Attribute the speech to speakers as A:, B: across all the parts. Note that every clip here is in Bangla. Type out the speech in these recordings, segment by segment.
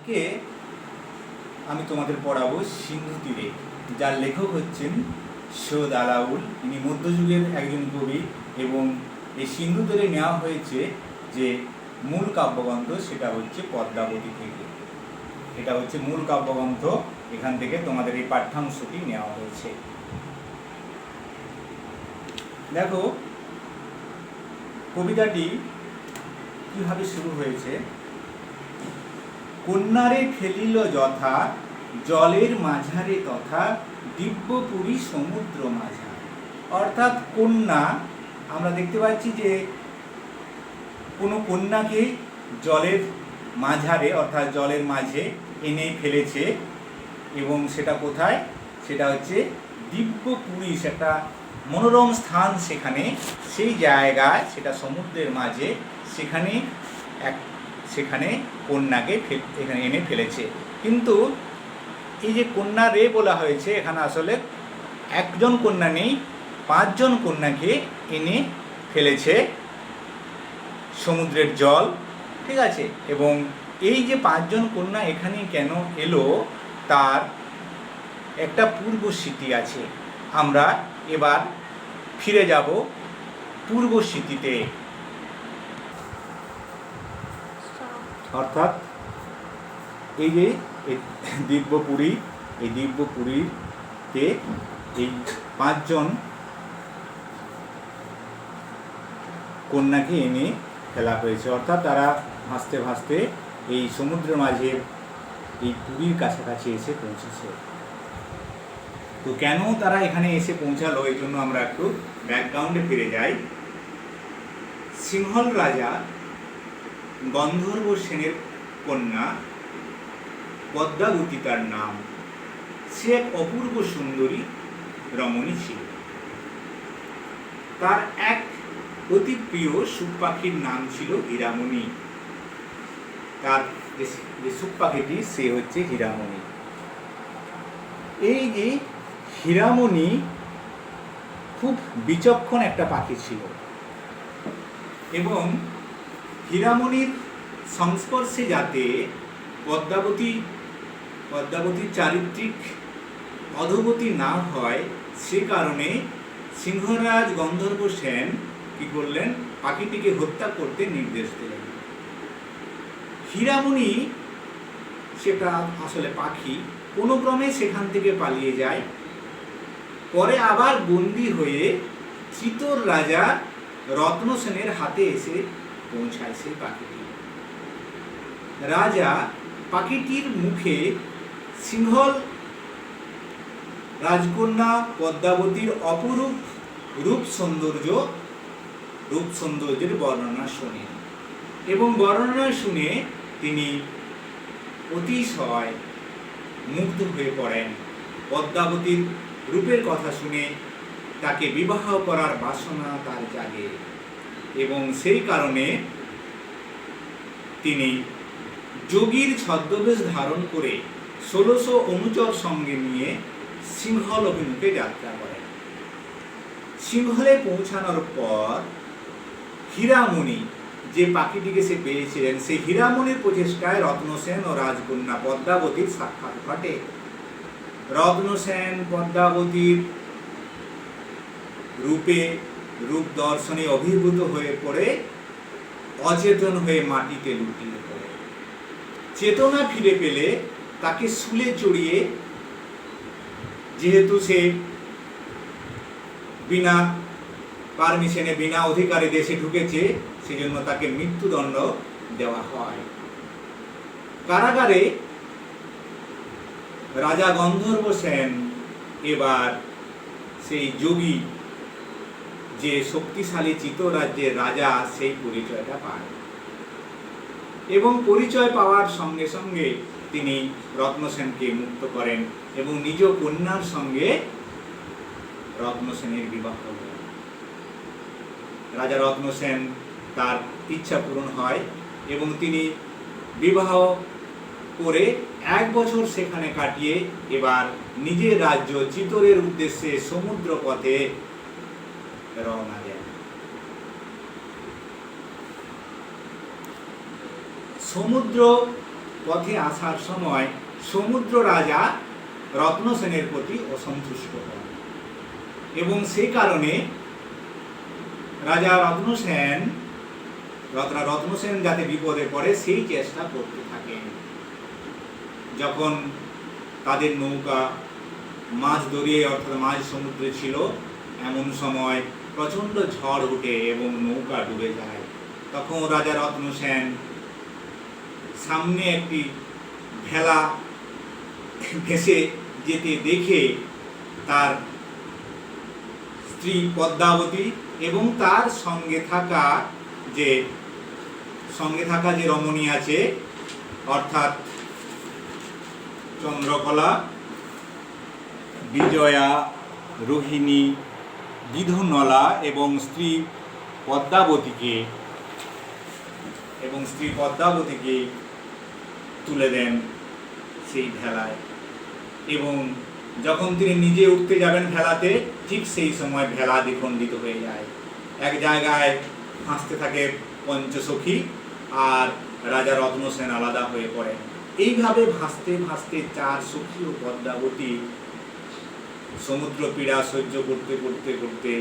A: আজকে আমি তোমাদের পড়াবো সিন্ধু তীরে, যার লেখক হচ্ছেন সৈয়দ আলাউল। ইনি মধ্যযুগের একজন কবি এবং এই সিন্ধু তীরে নেওয়া হয়েছে যে মূল কাব্যগ্রন্থ, সেটা হচ্ছে পদ্মাবতী থেকে। এটা হচ্ছে মূল কাব্যগ্রন্থ, এখান থেকে তোমাদের এই পাঠ্যাংশটি নেওয়া হয়েছে। দেখো কবিতাটি কিভাবে শুরু হয়েছে। কন্যারে ফেলিল যথা জলের মাঝারে তথা দিব্যপুরী সমুদ্র মাঝা। অর্থাৎ কন্যা, আমরা দেখতে পাচ্ছি যে কোনো কন্যাকে জলের মাঝারে অর্থাৎ জলের মাঝে এনে ফেলেছে, এবং সেটা কোথায়? সেটা হচ্ছে দিব্যপুরী, সেটা মনোরম স্থান, সেখানে সেই জায়গায়, সেটা সমুদ্রের মাঝে, সেখানে কন্যাকে এখানে এনে ফেলেছে। কিন্তু এই যে কন্যা রে বলা হয়েছে, এখানে আসলে একজন কন্যা নেই, 5 জন কন্যাকে এনে ফেলেছে সমুদ্রের জল, ঠিক আছে। এবং এই যে 5 জন কন্যা এখানে কেন এলো, তার একটা পূর্ব স্মৃতি আছে। আমরা এবার ফিরে যাব পূর্ব স্মৃতিতে। অর্থাৎ এই যে দিব্যপুরী, এই দিব্যপুরীতে এই 5 জন কন্যাকে এনে ফেলা হয়েছে। অর্থাৎ তারা ভাসতে ভাসতে এই সমুদ্রের মাঝে এই পুরীর কাছাকাছি এসে পৌঁছেছে। তো কেন তারা এখানে এসে পৌঁছালো, এই জন্য আমরা একটু ব্যাকগ্রাউন্ডে ফিরে যাই। সিংহল রাজা গন্ধর্ব সেনের কন্যা পদ্মাবতী তার নাম। সে এক অপূর্ব সুন্দরী রমণী ছিল। তার এক অতি প্রিয় সুখ পাখির নাম ছিল হীরামণি। তার যে সুখ পাখিটি, সে হচ্ছে হীরামণি। এই যে হীরামণি খুব বিচক্ষণ একটা পাখি ছিল, এবং হীরামণির সংস্পর্শে যাতে পদ্মাবতীর চারিত্রিক অধোগতি না হয়, সে কারণে সিংহরাজ গন্ধর্ব সেন কি করলেন? পাখিটিকে হত্যা করতে নির্দেশ দিলেন। হীরামণি, সেটা আসলে পাখি, কোনো ক্রমে সেখান থেকে পালিয়ে যায়। পরে আবার বন্দী হয়ে চিতোর রাজা রত্নসেনের হাতে এসে পৌঁছায় সেই পাখিটি। রাজা পাখিটির মুখে সিংহল রাজকন্যা পদ্মাবতীর অপরূপ রূপ সৌন্দর্যের বর্ণনা শোনেন, এবং বর্ণনা শুনে তিনি অতিশয় মুগ্ধ হয়ে পড়েন। পদ্মাবতীর রূপের কথা শুনে তাকে বিবাহ করার বাসনা তার জাগে, এবং সেই কারণে তিনি যোগীর ছদ্মবেশ ধারণ করে 1600 অনুচর সঙ্গে নিয়ে সিংহল অভিমুখে যাত্রা করেন। সিংহলে পৌঁছানোর পর হীরামণি, যে পাখিটিকে সে পেয়েছিলেন, সেই হীরামণির প্রচেষ্টায় রত্নসেন ও রাজকন্যা পদ্মাবতীর সাক্ষাৎ ঘটে। রত্নসেন পদ্মাবতীর রূপ দর্শনে অভিভূত হয়ে পড়ে অচেতন হয়ে মাটিতে লুটিয়ে পড়ে। চেতনা ফিরে পেলে তাকে শুলে চড়িয়ে, যেহেতু সে বিনা পারমিশনে, বিনা অধিকারে দেশে ঢুকেছে, সেজন্য তাকে মৃত্যুদণ্ড দেওয়া হয়। কারাগারে রাজা গন্ধর্ব সেন এবার সেই যোগী, যে শক্তিশালী চিতোর রাজ্যের রাজা, সেই পরিচয়টা পায়, এবং পরিচয় পাওয়ার সঙ্গে সঙ্গে তিনি রত্নসেনকে মুক্ত করেন এবং নিজ কন্যার সঙ্গে রত্নসেনের বিবাহ করেন। রাজা রত্নসেন, তার ইচ্ছা পূরণ হয় এবং তিনি বিবাহ করে 1 বছর সেখানে কাটিয়ে এবার নিজের রাজ্য চিতোরের উদ্দেশ্যে সমুদ্র পথে রওনা দেন। সমুদ্র পথে আসার সময় সমুদ্র রাজা রত্নসেনের প্রতি অসন্তুষ্ট হন এবং সেই কারণে রাজা রত্নসেন যাতে বিপদে পড়ে সেই চেষ্টা করতে থাকেন। যখন তাদের নৌকা মাঝ দরিয়ে অর্থাৎ মাঝ সমুদ্রে ছিল, এমন সময় প্রচণ্ড ঝড় ওঠে এবং নৌকা ডুবে যায়। তখন রাজা রত্নসেন সামনে একটি ভেলা ভেসে যেতে দেখে তার স্ত্রী পদ্মাবতী এবং তার সঙ্গে থাকা যে রমণী আছে অর্থাৎ চন্দ্রকলা, বিজয়া, রোহিণী, বিধুনলা এবং স্ত্রী পদ্মাবতীকে তুলে দেন সেই ভেলায়। এবং যখন তিনি নিজে উঠতে যাবেন ভেলাতে, ঠিক সেই সময় ভেলা দ্বিখণ্ডিত হয়ে যায়। এক জায়গায় ভাসতে থাকে পঞ্চসখী আর রাজা রত্নসেন আলাদা হয়ে পড়েন। এইভাবে ভাসতে ভাসতে চার সখী ও পদ্মাবতী সমুদ্র পীড়া সহ্য করতে করতে করতে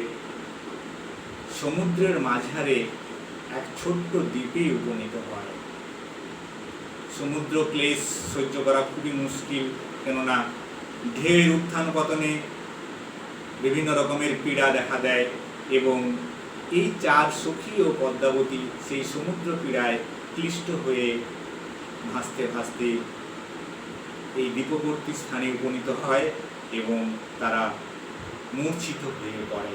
A: সমুদ্রের মাঝারে এক ছোট্ট দ্বীপে উপনীত হয়। সমুদ্র ক্লেশ সহ্য করা খুবই মুশকিল, কেননা ঢেউয়ের উত্থান পতনে বিভিন্ন রকমের পীড়া দেখা দেয় এবং এই চার সখী ও পদ্মাবতী সেই সমুদ্র পীড়ায় ক্লিষ্ট হয়ে ভাসতে ভাসতে এই দ্বীপবর্তী স্থানে উপনীত হয় এবং তারা মূর্ছিত হয়ে পড়ে।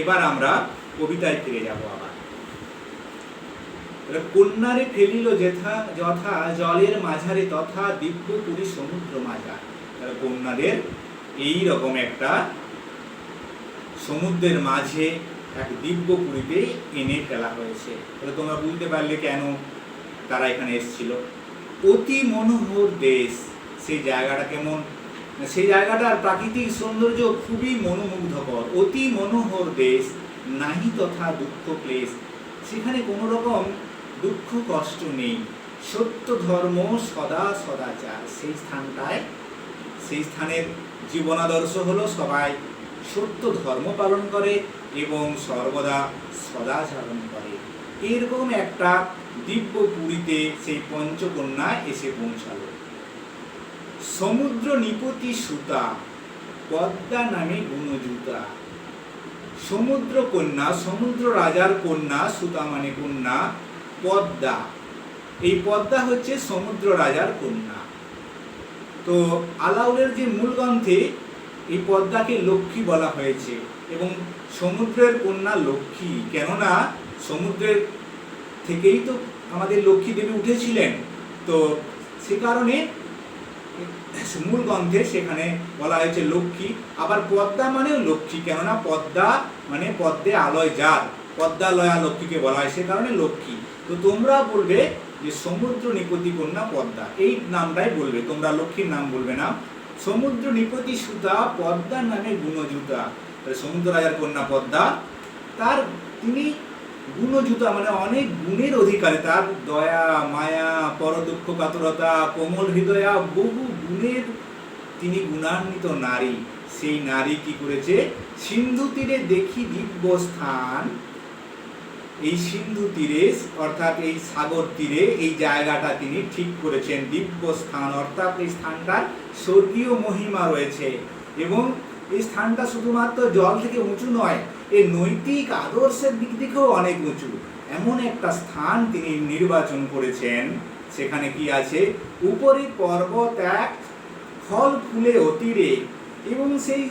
A: এবার আমরা কবিতায় ফিরে যাব। আবার কন্যারে ফেলিল যথা জলের মাঝারে তথা দিব্যপুরী সমুদ্র মাঝার। কন্যাদের এই রকম একটা সমুদ্রের মাঝে এক দিব্যপুরীতে এনে ফেলা হয়েছে। তাহলে তোমরা বুঝতে পারলে কেন তারা এখানে এসেছিল। অতি মনোহর দেশ, সেই জায়গাটা কেমন, সেই জায়গাটার প্রাকৃতিক সৌন্দর্য খুবই মনোমুগ্ধকর। অতি মনোহর দেশ, নাহি তথা দুঃখ ক্লেশ, সেখানে কোনো রকম দুঃখ কষ্ট নেই। সত্য ধর্ম সদা সদাচার, সেই স্থানের জীবনাদর্শ হলো সবাই সত্য ধর্ম পালন করে এবং সর্বদা সদাচরণ করে। এরকম একটা দিব্য পুরীতে সেই পঞ্চকন্যা এসে পৌঁছালো। সমুদ্র নিপতি সুতা, পদ্মা নামে গুণজুতা। সমুদ্র কন্যা, সমুদ্র রাজার কন্যা, সুতা মানে কন্যা, পদ্মা। এই পদ্মা হচ্ছে সমুদ্র রাজার কন্যা। তো আলাউলের যে মূল গ্রন্থে এই পদ্মাকে লক্ষ্মী বলা হয়েছে এবং সমুদ্রের কন্যা লক্ষ্মী, কেননা সমুদ্রের থেকেই তো আমাদের লক্ষ্মী দেবী উঠেছিলেন। তো সে কারণে মূল গ্রন্থে সেখানে বলা হয়েছে লক্ষ্মী। আবার পদ্মা মানেও লক্ষ্মী, কেননা পদ্মা মানে পদ্মে আলয় যার, পদ্মালয়া লক্ষ্মীকে বলা হয়, সে কারণে লক্ষ্মী। তো তোমরা বলবে যে সমুদ্র নিপতি কন্যা পদ্মা, এই নামটাই বলবে, তোমরা লক্ষ্মীর নাম বলবে না। সমুদ্র নিপতি সুতা, পদ্মা নামে গুণজুতা। সমুদ্র রাজার কন্যা পদ্মা, তিনি গুণজুতা মানে অনেক গুণের অধিকারী। তার দয়া, মায়া, পরদুঃখ কাতরতা, কোমল হৃদয়া, বহু গুণের তিনি গুণান্বিত নারী। সেই নারী কি করেছে, সিন্ধু তীরে দেখি দিব্য স্থান। এই সিন্ধু তীরে অর্থাৎ এই সাগর তীরে এই জায়গাটা তিনি ঠিক করেছেন দিব্য স্থান, অর্থাৎ এই স্থানটার স্বর্গীয় মহিমা রয়েছে এবং এই স্থানটা শুধুমাত্র জল থেকে উঁচু নয়, এই নৈতিক আদর্শের দিক থেকেও অনেক উঁচু। এমন একটা স্থান তিনি নির্বাচন করেছেন। সেখানে কি আছে, উপরে পর্বত এক, ফল ফুলে অতীরে, এবং সেই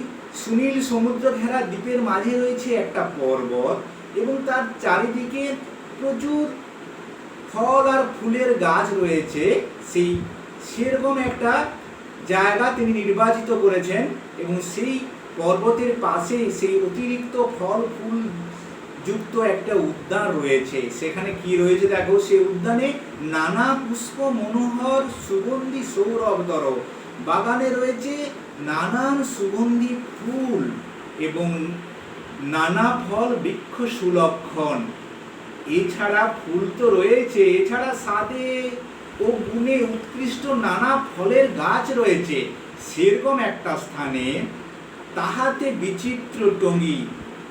A: সুনীল সমুদ্র ঘেরা দ্বীপের মাঝে রয়েছে একটা পর্বত এবং তার চারিদিকে প্রচুর ফল আর ফুলের গাছ রয়েছে। সেরকম একটা জায়গা তিনি নির্বাচিত করেছেন এবং সেই পর্বতের পাশে সেই অতিরিক্ত ফল ফুল যুক্ত একটা উদ্যান রয়েছে। সেখানে কি রয়েছে দেখো, সেই উদ্যানে নানা পুষ্প মনোহর সুগন্ধি সৌরভতর, বাগানে রয়েছে নানান সুগন্ধি ফুল এবং নানা ফল বৃক্ষ সুলক্ষণ। এছাড়া ফুল তো রয়েছে, এছাড়া সাথে ও গুণে উৎকৃষ্ট নানা ফলের গাছ রয়েছে, সেরকম একটা স্থানে তাহাতে বিচিত্র টঙ্গী,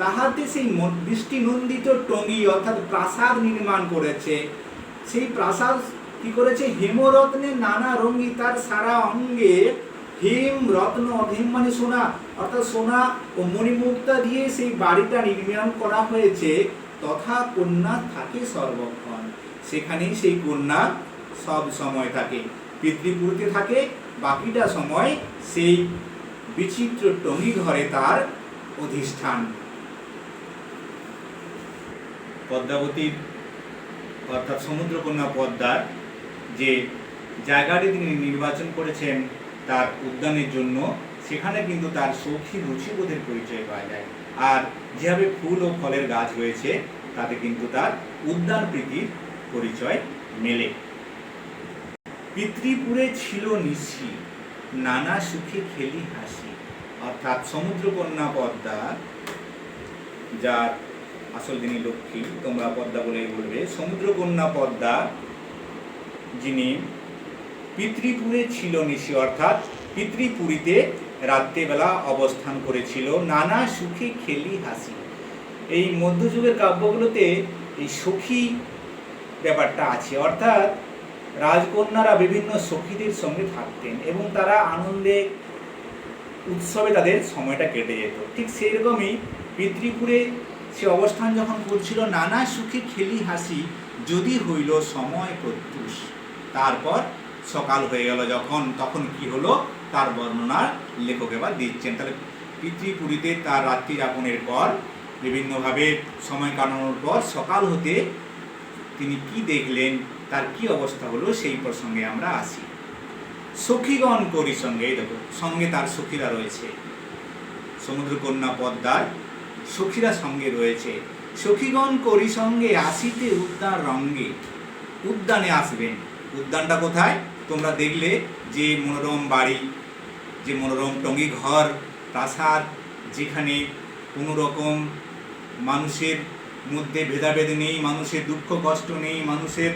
A: তাহাতে সেই বৃষ্টিনন্দিত টঙ্গী অর্থাৎ প্রাসাদ নির্মাণ করেছে। সেই প্রাসাদ কি করেছে? হেমরত্নে নানা রঙ্গী, তার সারা অঙ্গে হেম রত্ন, হেম মানে সোনা, অর্থাৎ সোনা ও মণিমুক্তা দিয়ে সেই বাড়িটা নির্মাণ করা হয়েছে। তথা কন্যা থাকে সর্বক্ষণ, সেখানেই সেই কন্যা সব সময় থাকে, পিতৃপুরীতে থাকে, বাকিটা সময় সেই বিচিত্র টঙ্গী ঘরে তার অধিষ্ঠান। পদ্মাবতীর অর্থাৎ সমুদ্রকন্যা পদ্মার যে জায়গাটি তিনি নির্বাচন করেছেন তার উদ্যানের জন্য, সেখানে কিন্তু তার সৌখী রুচিবোধের পরিচয় পাওয়া যায়। আর যেভাবে ফুল ও ফলের গাছ রয়েছে তাতে কিন্তু তার উদ্যান প্রীতির পরিচয় মেলে। পিতৃপুরে ছিল নিশি, নানা সুখে খেলি হাসি। অর্থাৎ সমুদ্রকন্যা পদ্মা, যার আসল যিনি লক্ষ্মী, তোমরা পদ্মা বলেই বলবে, সমুদ্রকন্যা পদ্মা যিনি পিতৃপুরে ছিল নিশি, অর্থাৎ পিতৃপুরীতে রাত্রেবেলা অবস্থান করেছিল, নানা সুখে খেলি হাসি। এই মধ্যযুগের কাব্যগুলোতে এই সখী ব্যাপারটা আছে, অর্থাৎ রাজকন্যারা বিভিন্ন সখীদের সঙ্গে থাকতেন এবং তারা আনন্দে উৎসবে তাদের সময়টা কেটে যেত। ঠিক সেই রকমই পিতৃপুরে সে অবস্থান যখন করছিল, নানা সুখে খেলি হাসি, যদি হইল সময় প্রত্যুষ। তারপর সকাল হয়ে গেল যখন, তখন কি হলো তার বর্ণনার লেখক এবার দিচ্ছেন। তাহলে পিতৃপুরীতে তার রাত্রি যাপনের পর, বিভিন্নভাবে সময় কাটানোর পর সকাল হতে তিনি কি দেখলেন, তার কি অবস্থা হলো, সেই প্রসঙ্গে আমরা আসি। সখীগণ করি সঙ্গে, এই দেখো সঙ্গে তার সখীরা রয়েছে, সমুদ্রকন্যা পদ্মার সখীরা সঙ্গে রয়েছে। সখীগণ করি সঙ্গে আসিতে উদ্যান রঙ্গে, উদ্যানে আসবেন। উদ্যানটা কোথায়? তোমরা দেখলে যে মনোরম বাড়ি, যে মনোরম টঙ্গী ঘর, প্রাসাদ, যেখানে কোনো রকম মানুষের মধ্যে ভেদাভেদ নেই, মানুষের দুঃখ কষ্ট নেই, মানুষের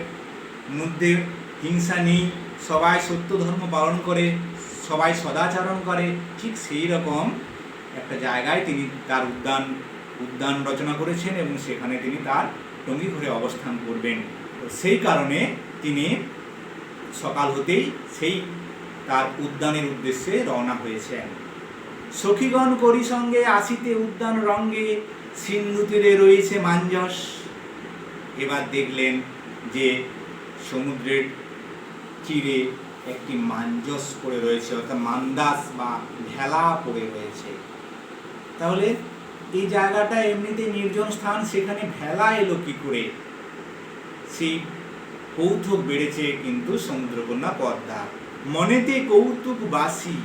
A: মধ্যে হিংসা নেই, সবাই সত্য ধর্ম পালন করে, সবাই সদাচরণ করে, ঠিক সেই রকম একটা জায়গায় তিনি তার উদ্যান রচনা করেছেন এবং সেখানে তিনি তার টঙ্গী ঘরে অবস্থান করবেন। তো সেই কারণে তিনি সকাল হতেই সেই তার উদ্যানের উদ্দেশ্যে রওনা হয়েছেন। সখীগণ করি সঙ্গে আসিতে উদ্যান রঙ্গে, সিন্ধু তীরে রয়েছে মাঞ্জস। এবার দেখলেন যে সমুদ্রের তীরে একটি মাঞ্জস পড়ে রয়েছে, অর্থাৎ মান্দাস বা ভেলা পড়ে রয়েছে। তাহলে এই জায়গাটা এমনিতে নির্জন স্থান, সেখানে ভেলা এলো কি করে? সেই কৌতুক বেড়েছে কিন্তু সমুদ্রকন্যা পদ্মা। মনেতে কৌতুক বাসি,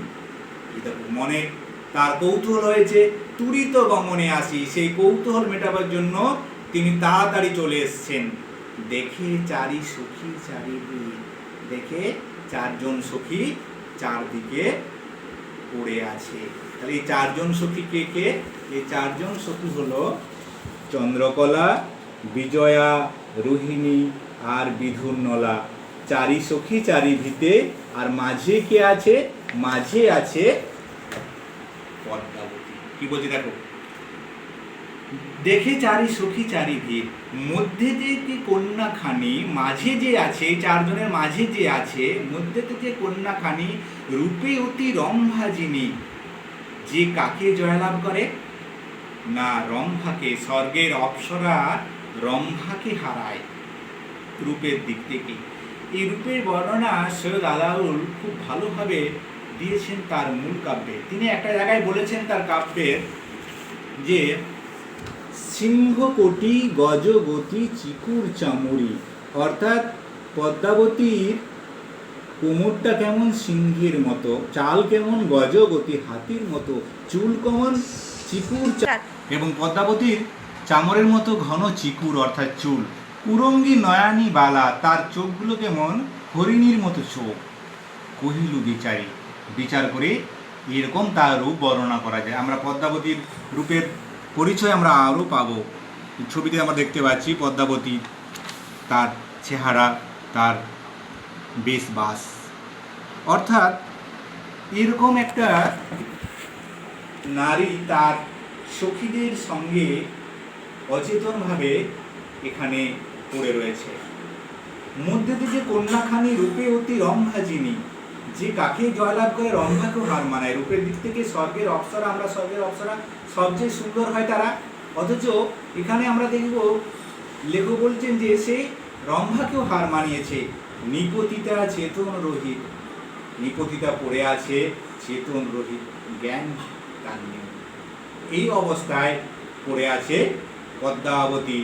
A: মনে তার কৌতূহল হয়েছে, তুরিত গমনে আসি। সেই কৌতূহল মেটাবার জন্য তিনি তাড়াতাড়ি চলে এসছেন। দেখে চারি সখী চারিদিকে, দেখে চারজন সখী চারদিকে পড়ে আছে। তাহলে এই চারজন সখী কে কে? এই চারজন সখী হলো চন্দ্রকলা, বিজয়া, রোহিণী আর বিধুর্নলা। চারি সখী চারি ভিতে। আর মাঝে কে আছে? মাঝে আছে পদ্মাবতী। কি বলছে দেখো, দেখে চারি সখী চারি ভিত, মধ্যে যে কন্যাখানি, মাঝে যে আছে, চারজনের মাঝে যে আছে, মধ্যে যে কন্যাখানি, রূপে অতি রম্ভা যিনি, যে কাকে জয়লাভ করে? না, রম্ভাকে, স্বর্গের অপ্সরা রম্ভাকে হারায় রূপের দিক থেকে। এই রূপের বর্ণনা সৈয়দ আলাউল খুব ভালোভাবে দিয়েছেন তার মূল কাব্যে। তিনি একটা জায়গায় বলেছেন তার কাব্যের যে সিংহকোটি গজগতি চিকুর চামড়ি, অর্থাৎ পদ্মাবতীর কোমরটা কেমন সিংহের মতো, চাল কেমন গজগতি হাতির মতো, চুল কেমন চিকুর, এবং পদ্মাবতীর চামড়ের মতো ঘন চিকুর অর্থাৎ চুল। কুরঙ্গি নয়ানি বালা, তার চোখগুলো কেমন হরিণীর মতো চোখ। কহিলু বিচারী, বিচার করে এরকম তার রূপ বর্ণনা করা যায়। আমরা পদ্মাবতীর রূপের পরিচয় আমরা আরও পাবো। ছবিতে আমরা দেখতে পাচ্ছি পদ্মাবতী, তার চেহারা, তার বেশ বাস। অর্থাৎ এরকম একটা নারী তার সখীদের সঙ্গে অচেতনভাবে এখানে পড়ে রয়েছে। মধ্যে থেকে কন্যাখানি রূপে অতি রম্ভা যিনি, যে কাকে জয়লাভ করে রম্ভাকেও হার মানায়। রূপের দিক থেকে স্বর্গের অপ্সরা, আমরা স্বর্গের অপ্সরা সবচেয়ে সুন্দর হয় তারা, অথচ এখানে আমরা দেখব লেখক বলছেন যে সে রম্ভাকেও হার মানিয়েছে। নিপতিতা চেতন রহিত, নিপতিতা পড়ে আছে চেতন রহিত, জ্ঞান তার নেই। এই অবস্থায় পড়ে আছে পদ্মাবতী,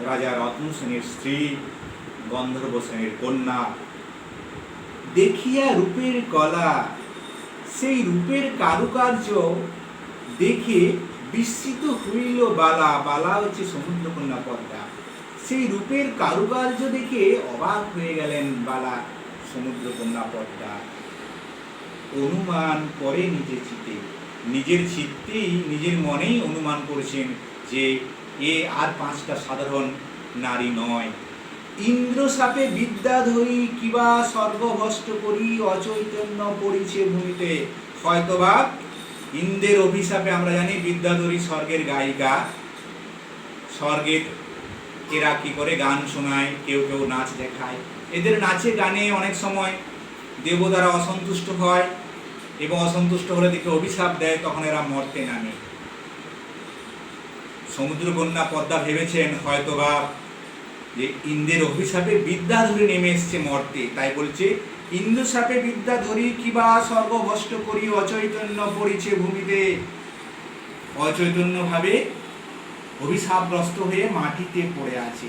A: রাজা রত্ন সেনের স্ত্রী, গন্ধর্ব সেনের কন্যা। দেখিয়া রূপের কলা, সেই রূপের কারুকার্য দেখে বিস্মিত হইল বালা। বালা হচ্ছে সমুদ্রকন্যা পদ্মা। সেই রূপের কারুকার্য দেখে অবাক হয়ে গেলেন বালা, সমুদ্রকন্যা পদ্মা। অনুমান করে নিজের চিত্তে, নিজের চিত্তেই নিজের মনেই অনুমান করেছেন যে এ আর 5টা সাধারণ নারী নয়। ইন্দ্র সাপে বিদ্যা ধরি কিবা স্বর্গভষ্ট করি, অচৈতন্য পড়িছে ভূমিতে। হয়তোবা ইন্দ্রের অভিশাপে, আমরা জানি বিদ্যাধরী স্বর্গের গায়িকা, স্বর্গের এরা কি করে গান শোনায়, কেউ কেউ নাচ দেখায়। এদের নাচে গানে অনেক সময় দেবতারা অসন্তুষ্ট হয় এবং অসন্তুষ্ট হলে দেখে অভিশাপ দেয়, তখন এরা মর্তে নামে। সমুদ্রকন্যা পদ্মা ভেবেছেন হয়তোবা যে ইন্দ্রের অভিশাপে বিদ্যাধরী নেমে এসছে মর্তে, তাই বলছে ইন্দ্র সাপে বিদ্যাধরী কিবা সর্বভষ্ট করি, অচৈতন্য পড়িছে ভূমিতে। অচৈতন্য ভাবে অভিশাপগ্রস্ত হয়ে মাটিতে পড়ে আছে।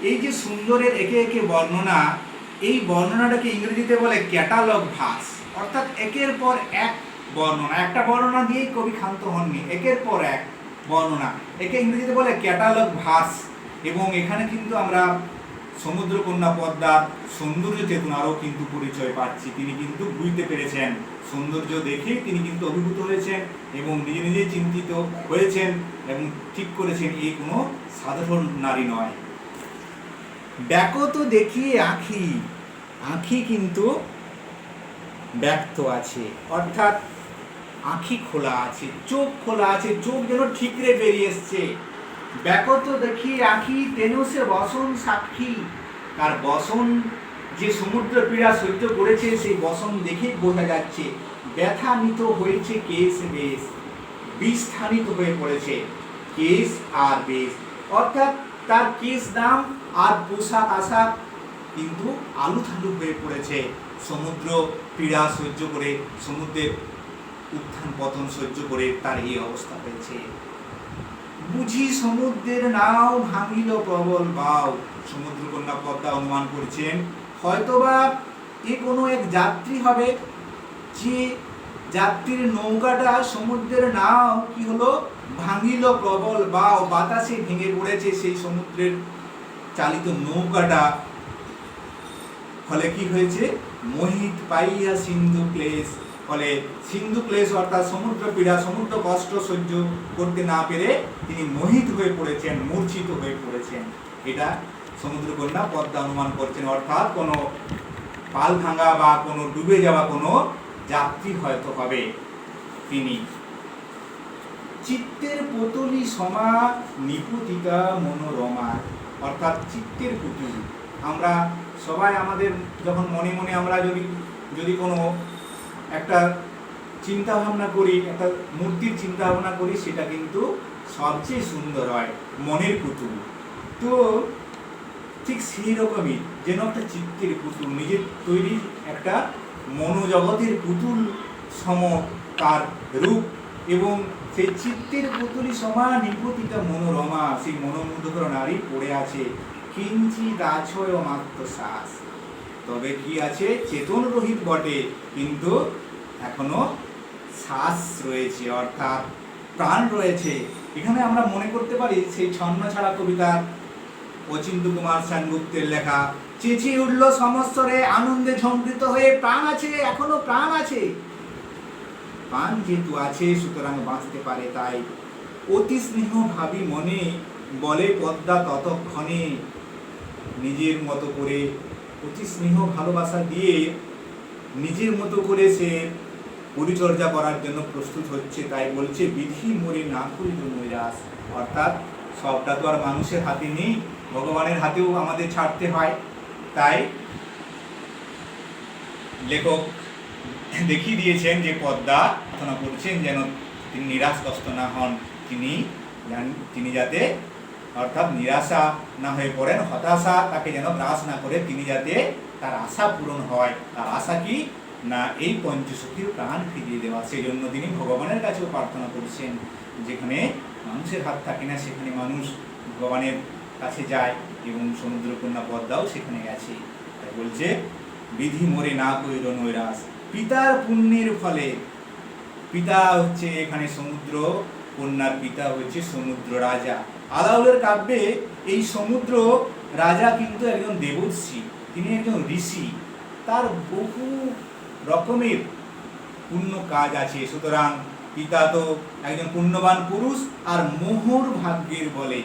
A: এই যে সুন্দরের একে একে বর্ণনা, এই বর্ণনাটাকে ইংরেজিতে বলে ক্যাটালগ ভাস, অর্থাৎ একের পর এক বর্ণনা। একটা বর্ণনা দিয়েই কবি ক্ষান্ত হননি, একের পর এক বর্ণনা, একে ইংরেজিতে বলে ক্যাটালগ ভাস। এবং এখানে কিন্তু আমরা সমুদ্রকন্যা পদ্মার সৌন্দর্য চেতন আরও কিন্তু পরিচয় পাচ্ছি। তিনি কিন্তু বুঝতে পেরেছেন, সৌন্দর্য দেখেই তিনি কিন্তু অভিভূত হয়েছেন এবং নিজে নিজে চিন্তিত হয়েছেন এবং ঠিক করেছেন এই কোনো সাধারণ নারী নয়। ব্যাকত দেখিয়ে আঁখি, আঁখি কিন্তু ব্যক্ত আছে, অর্থাৎ আঁখি খোলা আছে, চোখ খোলা আছে, চোখ যেন ঠিকরে বেরিয়ে এসছে। ব্যাকত দেখি আঁখি তেনু সে বসন সাক্ষী, তার বসন যে সমুদ্র পীড়া সহ্য করেছে সেই বসন দেখেই বোঝা যাচ্ছে। ব্যথানিত হয়েছে কেশ বেশ, বিস্থানিত হয়ে পড়েছে কেশ আর বেশ, অর্থাৎ তার কেশ দাম আর পোশাক আশাক কিন্তু আলুথালু হয়ে পড়েছে। সমুদ্র পীড়া সহ্য করে, সমুদ্রের উত্থান পতন সহ্য করে তার এই অবস্থা হয়েছে। বুঝি সমুদ্রের নাও ভাঙিল প্রবল বাও, সমুদ্রকন্যা পদ্মা অনুমান করছেন হয়তোবা এ কোনো এক যাত্রী হবে, যে যাত্রীর নৌকাটা সমুদ্রের নাও কি হলো, ভাঙিল প্রবল বাও, বাতাসে ভেঙে পড়েছে সেই সমুদ্রের চালিত নৌকাটা। ফলে কি হয়েছে, মোহিত পাইয়া সিন্ধু ক্লেশ, ফলে সিন্ধু ক্লেশ অর্থাৎ সমুদ্র পীড়া, সমুদ্র কষ্ট সহ্য করতে না পেরে তিনি মোহিত হয়ে পড়েছেন, মূর্ছিত হয়ে পড়েছেন। এটা সমুদ্রকন্যা পদ্মা অনুমান করছেন, অর্থাৎ কোনো পাল ভাঙা বা কোনো ডুবে যাওয়া কোনো যাত্রী হয়তো হবে তিনি। চিত্তের পুতুলি সমা নিপুতিকা মনোরমা, অর্থাৎ চিত্তের পুতুল। আমরা সবাই আমাদের যখন মনে মনে আমরা যদি কোনো একটা চিন্তা ভাবনা করি, একটা মূর্তির চিন্তা ভাবনা করি, সেটা কিন্তু সবচেয়ে সুন্দর হয়, মনের পুতুল। তো ঠিক সেই রকমই যেন একটা চিত্তের পুতুল, নিজের তৈরি একটা মনোজগতের পুতুল সম তার রূপ, এবং সেই চিত্তের পুতুলি সমা নিপুতিকা মনোরমা, সেই মনোমুগ্ধকর নারী পড়ে আছে। কিঞ্চিৎ আছয় মাত্র শ্বাস, তবে কি আছে, চেতন রহিত বটে কিন্তু এখনো শ্বাস রয়েছে, অর্থাৎ প্রাণ রয়েছে। এখানে আমরা মনে করতে পারি সেই ছন্ন ছাড়া কবিতার অচিন্ত কুমার সেনগুপ্তের লেখা, চেঁচিয়ে উঠল সমস্বরে আনন্দে ঝঙ্কৃত হয়ে, প্রাণ আছে, এখনো প্রাণ আছে। প্রাণ যেহেতু আছে সুতরাং বাঁচতে পারে, তাই অতি স্নেহ ভাবি মনে বলে পদ্মা ততক্ষণে, নিজের মতো করে অতি স্নেহ ভালোবাসা দিয়ে নিজের মতো করে সে পরিচর্যা করার জন্য প্রস্তুত হচ্ছে। তাই বলছে বিধি মোরে না করিল নৈরাস, অর্থাৎ সবটা তো আর মানুষের হাতে নেই, ভগবানের হাতেও আমাদের ছাড়তে হয়। তাই লেখক দেখিয়ে দিয়েছেন যে পদ্মা প্রার্থনা করছেন যেন তিনি নিরাশগ্রস্ত না হন, তিনি যাতে অর্থাৎ নিরাশা না হয়ে পড়েন, হতাশা তাকে যেন গ্রাস না করে, তিনি যাতে তার আশা পূরণ হয়। তার আশা কি না এই পঞ্চসখীর প্রাণ ফিরিয়ে দেওয়া। সেই জন্য তিনি ভগবানের কাছেও প্রার্থনা করছেন। যেখানে মানুষের হাত থাকে না সেখানে মানুষ ভগবানের কাছে যায়, এবং সমুদ্রকন্যা পদ্মাও সেখানে গেছে। তাই বলছে বিধি মোরে না কইল নৈরাস, পিতার পুণ্যের ফলে। পিতা হচ্ছে এখানে সমুদ্র, কন্যার পিতা হচ্ছে সমুদ্র রাজা। আলাউলের কাব্যে এই সমুদ্র রাজা কিন্তু একজন দেবর্ষি, তিনি একজন ঋষি, তার বহু রকমের পুণ্য কাজ আছে। সুতরাং পিতা তো একজন পুণ্যবান পুরুষ, আর মোহর ভাগ্যের বলে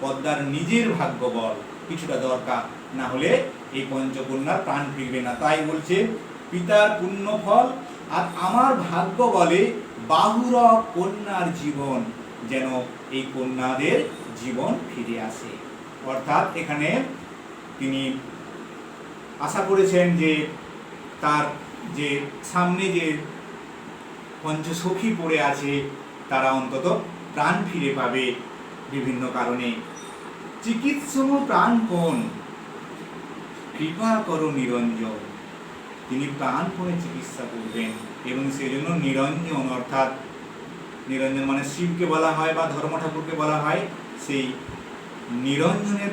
A: পদ্মার নিজের ভাগ্য বল কিছুটা দরকার, না হলে এই পঞ্চকন্যার প্রাণ ফিরবে না। তাই বলছে পিতার পুণ্য ফল আর আমার ভাগ্য বলে বাহুর কন্যার জীবন, যেন এই কন্যাদের জীবন ফিরে আসে। অর্থাৎ এখানে তিনি আশা করেছেন যে তার যে সামনে যে পঞ্চসখী পড়ে আছে তারা অন্তত প্রাণ ফিরে পাবে বিভিন্ন কারণে। চিকিৎসম প্রাণপণ কৃপা করো নিরঞ্জন, তিনি প্রাণপণে চিকিৎসা করবেন, এবং সেজন্য নিরঞ্জন অর্থাৎ নিরঞ্জন মানে শিবকে বলা হয় বা ধর্ম ঠাকুরকে বলা হয়, সেই নিরঞ্জনের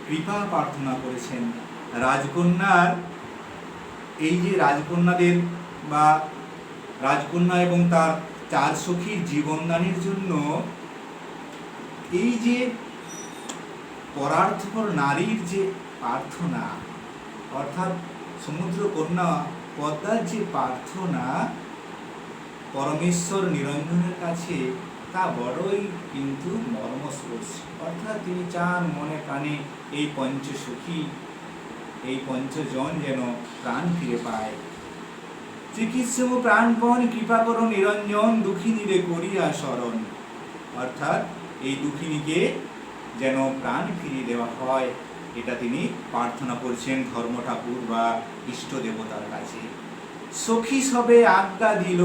A: কৃপা প্রার্থনা করেছেন। রাজকন্যার এই যে রাজকন্যাদের বা রাজকন্যা এবং তার চার সখীর জীবনদানের জন্য এই যে পরার্থপর নারীর যে প্রার্থনা, অর্থাৎ সমুদ্রকন্যা পদ্মার যে প্রার্থনা পরমেশ্বর নিরঞ্জনের কাছে, তা বড়ই কিন্তু মর্মস্পর্শী। অর্থাৎ তিনি চান মনে প্রাণে এই পঞ্চসখী, এই পঞ্চজন যেন প্রাণ ফিরে পায়। চিকিৎসক প্রাণপণ কৃপা করো নিরঞ্জন, দুঃখিনীরে করিয়া শরণ, অর্থাৎ এই দুঃখিনীকে যেন প্রাণ ফিরিয়ে দেওয়া হয়, এটা তিনি প্রার্থনা করছেন ধর্ম ঠাকুর বা ইষ্ট দেবতার কাছে। সখী সবে আজ্ঞা দিল,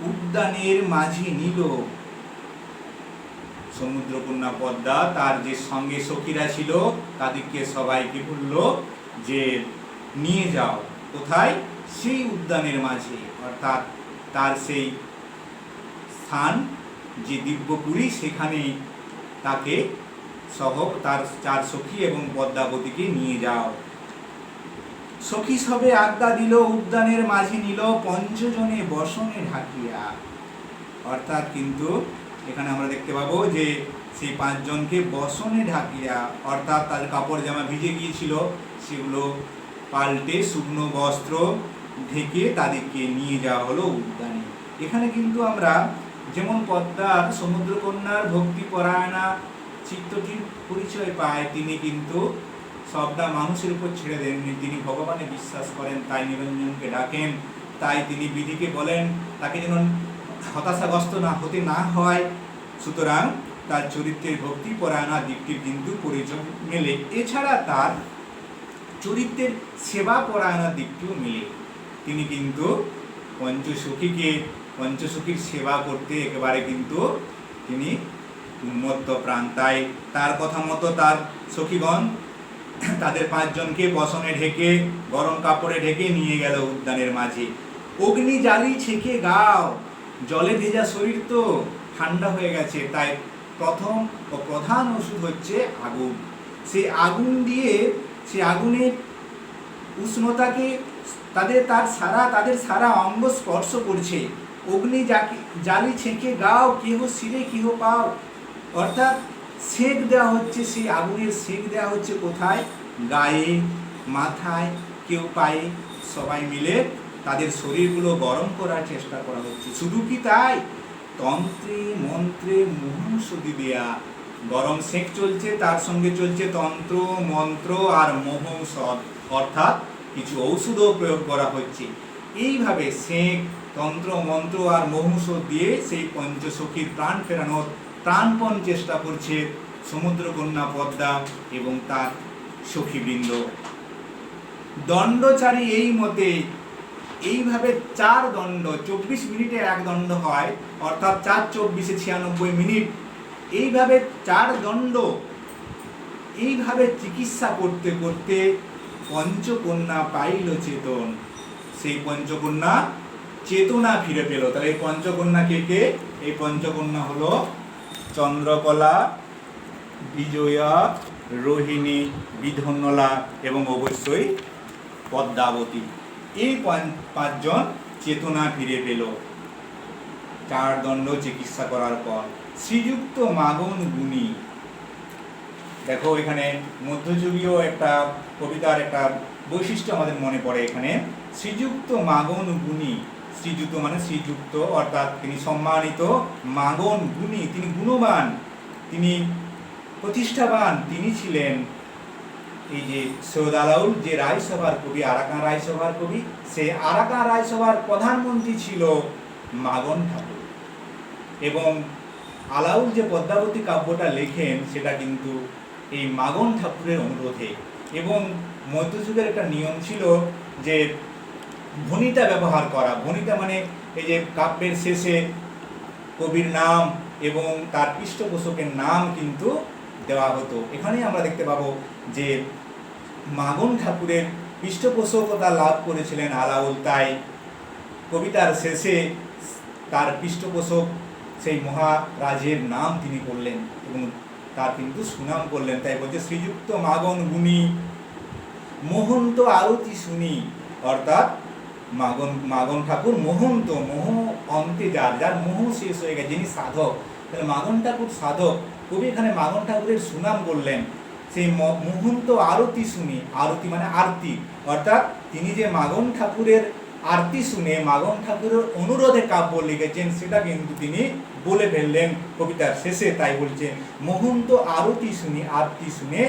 A: উদ্যানের মাঝে নিল। সমুদ্রকন্যা পদ্মা তার যে সঙ্গে সখীরা ছিল তাদেরকে সবাইকে বলল যে নিয়ে যাও কোথায়, সেই উদ্যানের মাঝে, অর্থাৎ তার সেই স্থান যে দিব্যপুরী, সেখানে তাকে সহ তার চার সখী এবং পদ্মাবতীকে নিয়ে যাও। সখী সবে আজ্ঞা দিল, উদ্যানের মাঝে নিল, পঞ্চজনে বসনে ঢাকিয়া। অর্থাৎ কিন্তু এখানে আমরা দেখতে পাবো যে সেই পাঁচজনকে বসনে ঢাকিয়া, অর্থাৎ তাদের কাপড় জামা ভিজে গিয়েছিল সেগুলো পাল্টে শুকনো বস্ত্র ঢেকে তাদেরকে নিয়ে যাওয়া হলো উদ্যানে। এখানে কিন্তু আমরা যেমন পদ্মার সমুদ্রকন্যার ভক্তিপরায়ণা চিত্তটির পরিচয় পায়, তিনি কিন্তু সবটা মানুষের উপর ছেড়ে দেননি, তিনি ভগবানে বিশ্বাস করেন, তাই নিরঞ্জনকে ডাকেন, তাই তিনি বিধিকে বলেন তাকে যেন হতাশাগ্রস্ত না হতে না হয়। সুতরাং তার চরিত্রের ভক্তিপরায়ণা দিকটির কিন্তু পরিচয় মেলে। এছাড়া তার চরিত্রের সেবা পরায়ণা দিকটিও মেলে। তিনি কিন্তু পঞ্চসখীর সেবা করতে একেবারে কিন্তু তিনি উন্মত্ত প্রাণ। তাই তার কথা মতো তার সখীগণ তাদের পাঁচজনকে বসনে ঢেকে গরম কাপড়ে ঢেকে নিয়ে গেল উদ্যানের মাঝে। অগ্নি জ্বালি ছেকে গাও, জলে ভেজা শরীর তো ঠান্ডা হয়ে গেছে, তাই প্রথম ও প্রধান ওষুধ হচ্ছে আগুন। সেই আগুন দিয়ে সে আগুনের উষ্ণতাকে তাদের সারা অঙ্গ স্পর্শ করছে। অগ্নি জ্বালি ছেঁকে গাও, কেহ শিরে কেহ পাও, অর্থাৎ সেঁক দেওয়া হচ্ছে, সেই আগুনের সেঁক দেওয়া হচ্ছে কোথায়, গায়ে, মাথায়, কেউ পায়ে, সবাই মিলে তাদের শরীরগুলো গরম করার চেষ্টা করা হচ্ছে। শুধু কি তাই, তন্ত্রে মন্ত্রে মোহনসুদি দেয়া, গরম সেঁক চলছে, তার সঙ্গে চলছে তন্ত্র মন্ত্র আর মোহৌষধ, অর্থাৎ কিছু ঔষধও প্রয়োগ করা হচ্ছে। এইভাবে সেঁক, তন্ত্র মন্ত্র আর মহুষধ দিয়ে সেই পঞ্চসখীর প্রাণ ফেরানোর প্রাণপণ চেষ্টা করছে সমুদ্রকন্যা পদ্মা এবং তার সখীবৃন্দ। দণ্ডচারী এই মতে এইভাবে 4 দণ্ড, 24 মিনিটে 1 দণ্ড হয়, অর্থাৎ 4 24 96 মিনিট, এইভাবে 4 দণ্ড এইভাবে চিকিৎসা করতে করতে পঞ্চকন্যা পাইল চেতন। সেই পঞ্চকন্যা চেতনা ফিরে পেল। তাহলে এই পঞ্চকন্যা কে কে? এই পঞ্চকন্যা হলো চন্দ্রকলা, বিজয়া, রোহিণী, বিধন্নলা এবং অবশ্যই পদ্মাবতী। এই 5 জন চেতনা ফিরে পেল 4 দণ্ড চিকিৎসা করার পর। শ্রীযুক্ত মাগন গুণী, দেখো এখানে মধ্যযুগীয় একটা কবিতার একটা বৈশিষ্ট্য আমাদের মনে পড়ে এখানে। শ্রীযুক্ত মাগন গুণী, শ্রীযুক্ত মানে শ্রীযুক্ত, অর্থাৎ তিনি সম্মানিত। মাগন গুণী, তিনি গুণবান, তিনি প্রতিষ্ঠাবান। তিনি ছিলেন এই যে সৈয়দ আলাউল, যে রায়সভার কবি, আরাকান রায়সভার কবি, সে আরাকান রায়সভার প্রধানমন্ত্রী ছিল মাগন ঠাকুর। এবং আলাউল যে পদ্মাবতী কাব্যটা লেখেন সেটা কিন্তু এই মাগন ঠাকুরের অনুরোধে। এবং মধ্যযুগের একটা নিয়ম ছিল যে ভণিতা ব্যবহার করা। ভণিতা মানে এই যে কাব্যের শেষে কবির নাম এবং তার পৃষ্ঠপোষকের নাম কিন্তু দেওয়া হতো। এখানেই আমরা দেখতে পাবো যে মাগন ঠাকুরের পৃষ্ঠপোষকতা লাভ করেছিলেন আলাউল, তাই কবিতার শেষে তার পৃষ্ঠপোষক সেই মহারাজের নাম তিনি করলেন এবং তার কিন্তু সুনাম করলেন। তাই বলছে শ্রীযুক্ত মাগন গুণী, মোহন্ত আরতি শুনি, অর্থাৎ মাগন ঠাকুর মোহন্ত, মোহ অন্তে যার মোহ শেষ হয়ে গেছে, যিনি সাধক। তাহলে মাগন ঠাকুর সাধক, কবি এখানে মাগন ঠাকুরের সুনাম করলেন। সেই মোহন্ত আরতি শুনি, আরতি মানে আরতি, অর্থাৎ তিনি যে মাগন ঠাকুরের আরতি শুনে মাগন ঠাকুরের অনুরোধে কাব্য লিখেছেন সেটা কিন্তু তিনি বলে ফেললেন কবিতার শেষে। তাই বলছে মোহন্ত আরতি শুনি, আরতি শুনে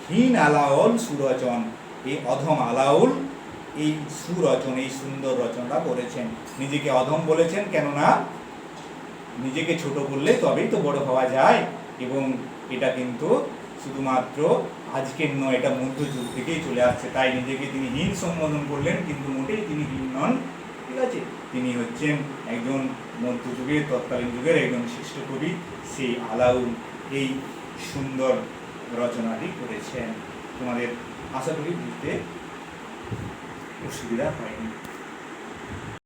A: হীন আলাউল সুরচন, এই অধম আলাউল এই সুরচন, এই সুন্দর রচনাটা করেছেন। নিজেকে অধম বলেছেন, কেননা নিজেকে ছোট করলে তবেই তো বড় হওয়া যায়। এবং এটা কিন্তু শুধুমাত্র আজকের নয়, এটা মধ্যযুগ থেকেই চলে আসছে। তাই নিজেকে তিনি হীন সম্বোধন করলেন, কিন্তু মোটেই তিনি হীন নন, ঠিক আছে। তিনি হচ্ছেন একজন মধ্যযুগের, তৎকালীন যুগের একজন শ্রেষ্ঠ কবি। সেই আলাউল এই সুন্দর রচনাটি করেছেন। তোমাদের আশা করি বুঝতে অসুবিধা হয়নি।